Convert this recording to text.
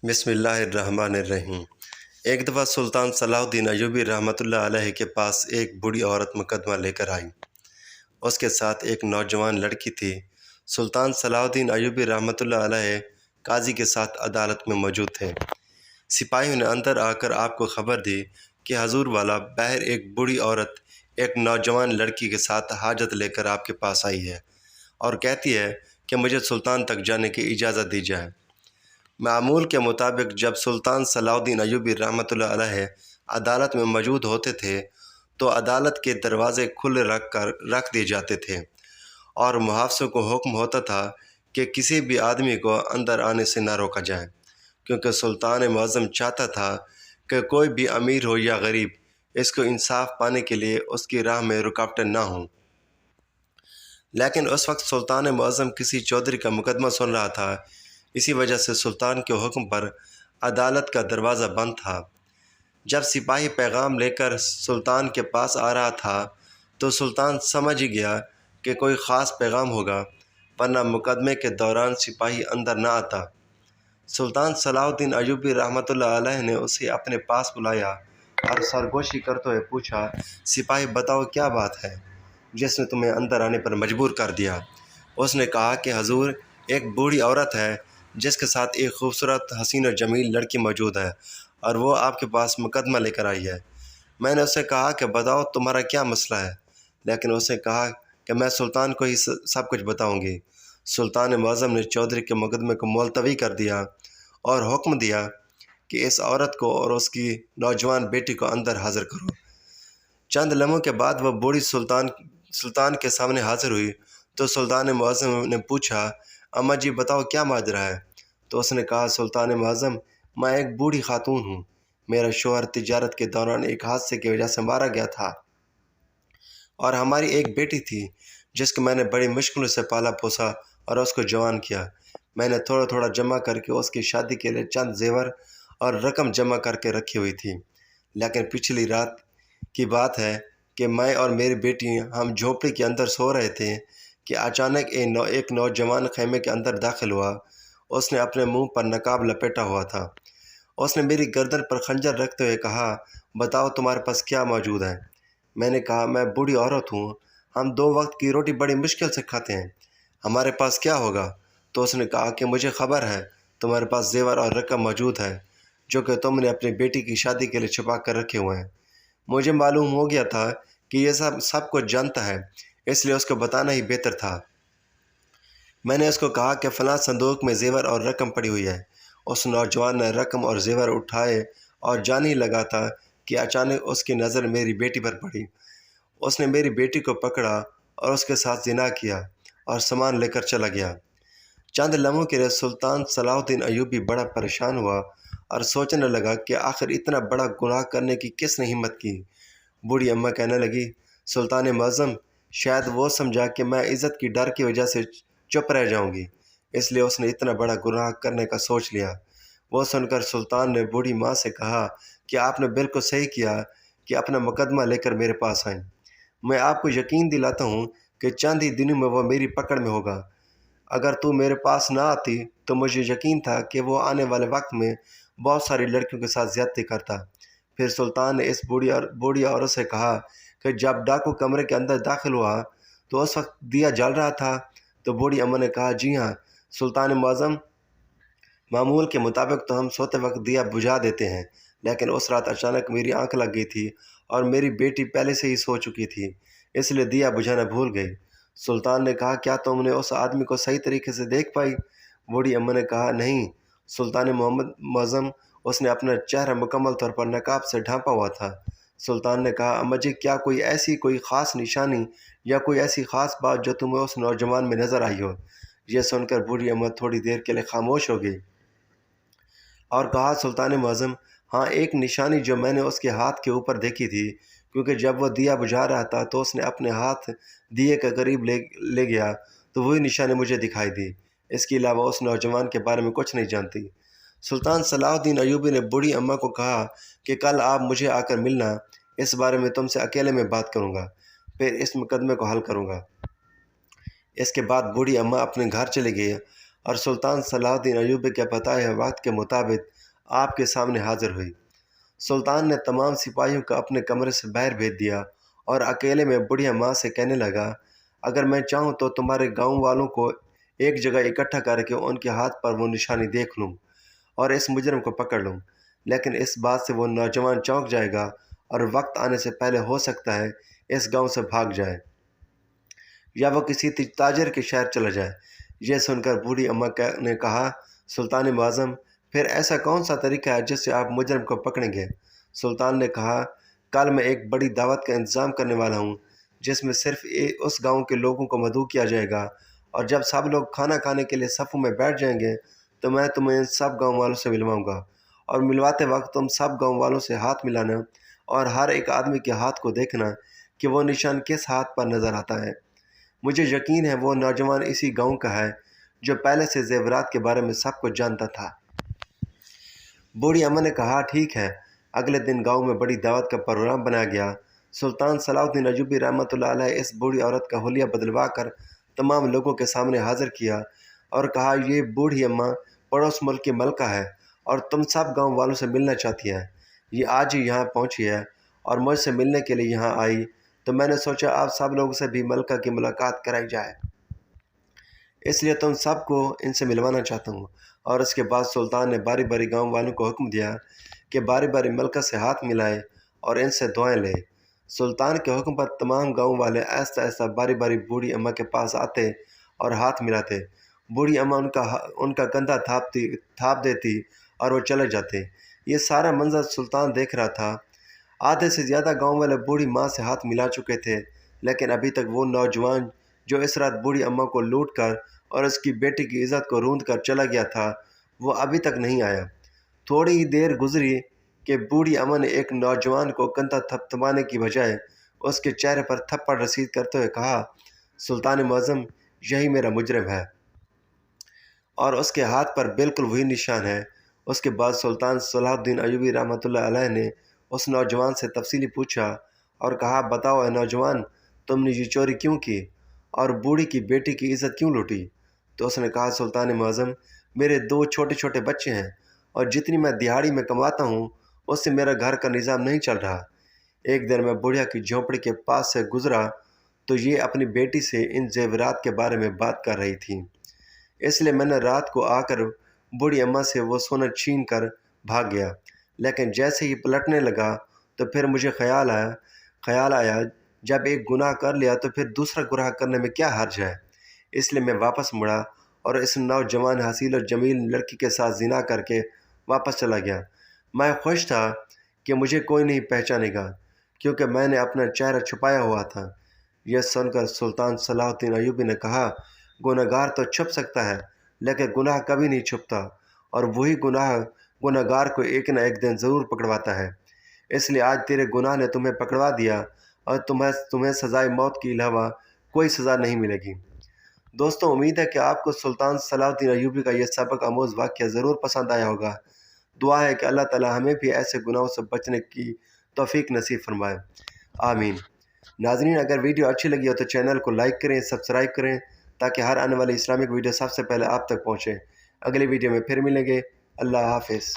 بسم اللہ الرحمن الرحیم۔ ایک دفعہ سلطان صلاح الدین ایوبی رحمۃ اللہ علیہ کے پاس ایک بوڑھی عورت مقدمہ لے کر آئی۔ اس کے ساتھ ایک نوجوان لڑکی تھی۔ سلطان صلاح الدین ایوبی رحمۃ اللہ علیہ قاضی کے ساتھ عدالت میں موجود تھے۔ سپاہیوں نے اندر آ کر آپ کو خبر دی کہ حضور والا باہر ایک بوڑھی عورت ایک نوجوان لڑکی کے ساتھ حاجت لے کر آپ کے پاس آئی ہے اور کہتی ہے کہ مجھے سلطان تک جانے کی اجازت دی جائے۔ معمول کے مطابق جب سلطان صلاح الدین ایوبی رحمۃ اللہ علیہ عدالت میں موجود ہوتے تھے تو عدالت کے دروازے کھلے رکھ دیے جاتے تھے اور محافظوں کو حکم ہوتا تھا کہ کسی بھی آدمی کو اندر آنے سے نہ روکا جائے، کیونکہ سلطان معظم چاہتا تھا کہ کوئی بھی امیر ہو یا غریب اس کو انصاف پانے کے لیے اس کی راہ میں رکاوٹیں نہ ہوں۔ لیکن اس وقت سلطان معظم کسی چودھری کا مقدمہ سن رہا تھا، اسی وجہ سے سلطان کے حکم پر عدالت کا دروازہ بند تھا۔ جب سپاہی پیغام لے کر سلطان کے پاس آ رہا تھا تو سلطان سمجھ ہی گیا کہ کوئی خاص پیغام ہوگا، ورنہ مقدمے کے دوران سپاہی اندر نہ آتا۔ سلطان صلاح الدین ایوبی رحمۃ اللہ علیہ نے اسے اپنے پاس بلایا اور سرگوشی کرتے ہوئے پوچھا، سپاہی بتاؤ کیا بات ہے جس نے تمہیں اندر آنے پر مجبور کر دیا؟ اس نے کہا کہ حضور، ایک بوڑھی عورت ہے جس کے ساتھ ایک خوبصورت حسین و جمیل لڑکی موجود ہے اور وہ آپ کے پاس مقدمہ لے کر آئی ہے۔ میں نے اسے کہا کہ بتاؤ تمہارا کیا مسئلہ ہے، لیکن اس نے کہا کہ میں سلطان کو ہی سب کچھ بتاؤں گی۔ سلطان معظم نے چودھری کے مقدمے کو ملتوی کر دیا اور حکم دیا کہ اس عورت کو اور اس کی نوجوان بیٹی کو اندر حاضر کرو۔ چند لمحوں کے بعد وہ بوڑھی سلطان کے سامنے حاضر ہوئی تو سلطان معظم نے پوچھا، اماں جی بتاؤ کیا ماجرا ہے؟ تو اس نے کہا، سلطان معظم، میں ایک بوڑھی خاتون ہوں، میرا شوہر تجارت کے دوران ایک حادثے کی وجہ سے مارا گیا تھا اور ہماری ایک بیٹی تھی جس کو میں نے بڑی مشکلوں سے پالا پوسا اور اس کو جوان کیا۔ میں نے تھوڑا تھوڑا جمع کر کے اس کی شادی کے لیے چند زیور اور رقم جمع کر کے رکھی ہوئی تھی، لیکن پچھلی رات کی بات ہے کہ میں اور میری بیٹی ہم جھونپڑی کے اندر سو رہے تھے کہ اچانک ایک نوجوان خیمے کے اندر داخل ہوا۔ اس نے اپنے منہ پر نقاب لپیٹا ہوا تھا۔ اس نے میری گردن پر خنجر رکھتے ہوئے کہا، بتاؤ تمہارے پاس کیا موجود ہے؟ میں نے کہا، میں بوڑھی عورت ہوں، ہم 2 وقت کی روٹی بڑی مشکل سے کھاتے ہیں، ہمارے پاس کیا ہوگا؟ تو اس نے کہا کہ مجھے خبر ہے تمہارے پاس زیور اور رقم موجود ہے جو کہ تم نے اپنی بیٹی کی شادی کے لیے چھپا کر رکھے ہوئے ہیں۔ مجھے معلوم ہو گیا تھا کہ یہ سب کچھ جانتا ہے، اس لیے اس کو بتانا ہی بہتر تھا۔ میں نے اس کو کہا کہ فلاں صندوق میں زیور اور رقم پڑی ہوئی ہے۔ اس نوجوان نے رقم اور زیور اٹھائے اور جانے ہی لگا تھا کہ اچانک اس کی نظر میری بیٹی پر پڑی۔ اس نے میری بیٹی کو پکڑا اور اس کے ساتھ زنا کیا اور سامان لے کر چلا گیا۔ چند لمحوں کے لیے سلطان صلاح الدین ایوبی بڑا پریشان ہوا اور سوچنے لگا کہ آخر اتنا بڑا گناہ کرنے کی کس نے ہمت کی۔ بوڑھی اماں کہنے لگی، سلطان معظم، شاید وہ سمجھا کہ میں عزت کی ڈر کی وجہ سے چپ رہ جاؤں گی، اس لیے اس نے اتنا بڑا گناہ کرنے کا سوچ لیا۔ وہ سن کر سلطان نے بوڑھی ماں سے کہا کہ آپ نے بالکل صحیح کیا کہ اپنا مقدمہ لے کر میرے پاس آئیں۔ میں آپ کو یقین دلاتا ہوں کہ چند ہی دنوں میں وہ میری پکڑ میں ہوگا۔ اگر تو میرے پاس نہ آتی تو مجھے یقین تھا کہ وہ آنے والے وقت میں بہت ساری لڑکیوں کے ساتھ زیادتی کرتا۔ پھر سلطان نے اس بوڑھی عورت سے کہا کہ جب ڈاکو کمرے کے اندر داخل ہوا تو اس وقت دیا جل رہا تھا؟ تو بوڑھی اماں نے کہا، جی ہاں سلطان معظم، معمول کے مطابق تو ہم سوتے وقت دیا بجھا دیتے ہیں، لیکن اس رات اچانک میری آنکھ لگ گئی تھی اور میری بیٹی پہلے سے ہی سو چکی تھی، اس لیے دیا بجھانا بھول گئی۔ سلطان نے کہا، کیا تم نے اس آدمی کو صحیح طریقے سے دیکھ پائی؟ بوڑھی اماں نے کہا، نہیں سلطان معظم، اس نے اپنا چہرہ مکمل طور پر نقاب سے ڈھانپا ہوا تھا۔ سلطان نے کہا، اماں جی، کیا کوئی خاص نشانی یا کوئی ایسی خاص بات جو تمہیں اس نوجوان میں نظر آئی ہو؟ یہ سن کر بوڑھی اماں تھوڑی دیر کے لیے خاموش ہو گئی اور کہا، سلطان معظم، ہاں ایک نشانی جو میں نے اس کے ہاتھ کے اوپر دیکھی تھی، کیونکہ جب وہ دیا بجھا رہا تھا تو اس نے اپنے ہاتھ دیے کے قریب لے گیا تو وہی نشانی مجھے دکھائی دی۔ اس کے علاوہ اس نوجوان کے بارے میں کچھ نہیں جانتی۔ سلطان صلاح الدین ایوبی نے بوڑھی اماں کو کہا کہ کل آپ مجھے آ کر ملنا، اس بارے میں تم سے اکیلے میں بات کروں گا، پھر اس مقدمے کو حل کروں گا۔ اس کے بعد بوڑھی اماں اپنے گھر چلی گئی اور سلطان صلاح الدین ایوبی کے بتائے ہوئے وقت کے مطابق آپ کے سامنے حاضر ہوئی۔ سلطان نے تمام سپاہیوں کو اپنے کمرے سے باہر بھیج دیا اور اکیلے میں بڑھیا ماں سے کہنے لگا، اگر میں چاہوں تو تمہارے گاؤں والوں کو ایک جگہ اکٹھا کر کے ان کے ہاتھ پر وہ نشانی دیکھ لوں اور اس مجرم کو پکڑ لوں، لیکن اس بات سے وہ نوجوان چونک جائے گا اور وقت آنے سے پہلے ہو سکتا ہے اس گاؤں سے بھاگ جائے یا وہ کسی تاجر کے شہر چلا جائے۔ یہ سن کر بوڑھی اماں نے کہا، سلطان معظم، پھر ایسا کون سا طریقہ ہے جس سے آپ مجرم کو پکڑیں گے؟ سلطان نے کہا، کل میں ایک بڑی دعوت کا انتظام کرنے والا ہوں جس میں صرف اس گاؤں کے لوگوں کو مدعو کیا جائے گا، اور جب سب لوگ کھانا کھانے کے لیے صفوں میں بیٹھ جائیں گے تو میں تمہیں ان سب گاؤں والوں سے ملواؤں گا، اور ملواتے وقت تم سب گاؤں والوں سے ہاتھ ملانا اور ہر ایک آدمی کے ہاتھ کو دیکھنا کہ وہ نشان کس ہاتھ پر نظر آتا ہے۔ مجھے یقین ہے وہ نوجوان اسی گاؤں کا ہے جو پہلے سے زیورات کے بارے میں سب کچھ جانتا تھا۔ بوڑھی اماں نے کہا، ٹھیک ہے۔ اگلے دن گاؤں میں بڑی دعوت کا پروگرام بنایا گیا۔ سلطان صلاح الدین ایوبی رحمۃ اللہ علیہ اس بوڑھی عورت کا حلیہ بدلوا کر تمام لوگوں کے سامنے حاضر کیا اور کہا، یہ بوڑھی اماں پڑوس ملک کی ملکہ ہے اور تم سب گاؤں والوں سے ملنا چاہتی ہے۔ یہ آج ہی یہاں پہنچی ہے اور مجھ سے ملنے کے لیے یہاں آئی، تو میں نے سوچا آپ سب لوگوں سے بھی ملکہ کی ملاقات کرائی جائے، اس لیے تم سب کو ان سے ملوانا چاہتا ہوں۔ اور اس کے بعد سلطان نے باری باری گاؤں والوں کو حکم دیا کہ باری باری ملکہ سے ہاتھ ملائے اور ان سے دعائیں لے۔ سلطان کے حکم پر تمام گاؤں والے آہستہ آہستہ باری باری بوڑھی اماں کے پاس آتے اور ہاتھ ملاتے۔ بوڑھی اماں ان کا کندھا تھاپ دیتی اور وہ چلے جاتے۔ یہ سارا منظر سلطان دیکھ رہا تھا۔ آدھے سے زیادہ گاؤں والے بوڑھی ماں سے ہاتھ ملا چکے تھے، لیکن ابھی تک وہ نوجوان جو اس رات بوڑھی اماں کو لوٹ کر اور اس کی بیٹی کی عزت کو روند کر چلا گیا تھا، وہ ابھی تک نہیں آیا۔ تھوڑی ہی دیر گزری کہ بوڑھی اماں نے ایک نوجوان کو کندھا تھپتھپانے کی بجائے اس کے چہرے پر تھپڑ رسید کرتے ہوئے کہا، سلطان معظم، یہی میرا مجرم ہے، اور اس کے ہاتھ پر بالکل وہی نشان ہے۔ اس کے بعد سلطان صلاح الدین ایوبی رحمۃ اللہ علیہ نے اس نوجوان سے تفصیلی پوچھا اور کہا، بتاؤ اے نوجوان، تم نے یہ چوری کیوں کی اور بوڑھی کی بیٹی کی عزت کیوں لوٹی؟ تو اس نے کہا، سلطان معظم، میرے 2 چھوٹے چھوٹے بچے ہیں اور جتنی میں دیہاڑی میں کماتا ہوں اس سے میرا گھر کا نظام نہیں چل رہا۔ ایک دن میں بڑھیا کی جھونپڑی کے پاس سے گزرا تو یہ اپنی بیٹی سے ان زیورات کے بارے میں بات کر رہی تھی، اس لیے میں نے رات کو آ کر بوڑھی اماں سے وہ سونا چھین کر بھاگ گیا، لیکن جیسے ہی پلٹنے لگا تو پھر مجھے خیال آیا جب ایک گناہ کر لیا تو پھر دوسرا گناہ کرنے میں کیا حرج ہے، اس لیے میں واپس مڑا اور اس نوجوان حسین اور جمیل لڑکی کے ساتھ زنا کر کے واپس چلا گیا۔ میں خوش تھا کہ مجھے کوئی نہیں پہچانے گا کیونکہ میں نے اپنا چہرہ چھپایا ہوا تھا۔ یہ سن کر سلطان صلاح الدین ایوبی نے کہا، گناہ گار تو چھپ سکتا ہے لیکن گناہ کبھی نہیں چھپتا، اور وہی گناہ گار کو ایک نہ ایک دن ضرور پکڑواتا ہے۔ اس لیے آج تیرے گناہ نے تمہیں پکڑوا دیا اور تمہیں سزائے موت کے علاوہ کوئی سزا نہیں ملے گی۔ دوستوں، امید ہے کہ آپ کو سلطان صلاح الدین ایوبی کا یہ سبق آموز واقعہ ضرور پسند آیا ہوگا۔ دعا ہے کہ اللہ تعالی ہمیں بھی ایسے گناہوں سے بچنے کی توفیق نصیب فرمائے، آمین۔ ناظرین، اگر ویڈیو اچھی لگی ہو تو چینل کو لائک کریں، سبسکرائب کریں تاکہ ہر آنے والی اسلامک ویڈیو سب سے پہلے آپ تک پہنچے۔ اگلی ویڈیو میں پھر ملیں گے۔ اللہ حافظ۔